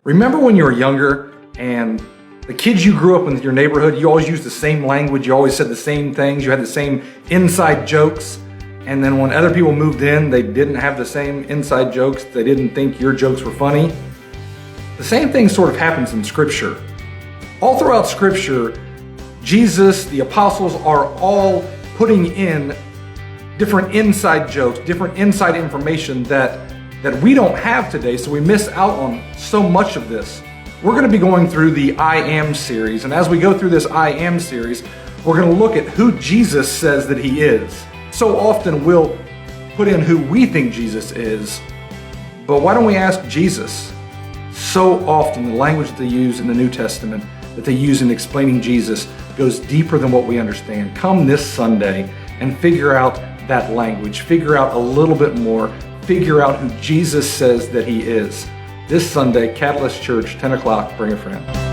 Remember when you were younger and the kids you grew up in your neighborhood, you always used the same language, you always said the same things, you had the same inside jokes, and then when other people moved in, they didn't have the same inside jokes, they didn't think your jokes were funny? The same thing sort of happens in Scripture. All throughout Scripture, Jesus, the apostles are all putting in different inside jokes, different inside information that we don't have today, so we miss out on so much of this. We're going to be going through the I Am series, and as we go through this I Am series, we're going to look at who Jesus says that he is. So often we'll put in who we think Jesus is, but why don't we ask Jesus? So often the language that they use in the New Testament, that they use in explaining Jesus, goes deeper than what we understand. Come this Sunday and figure out that language, figure out a little bit more, figure out who Jesus says that he is. This Sunday, Catalyst Church, 10 o'clock, bring a friend.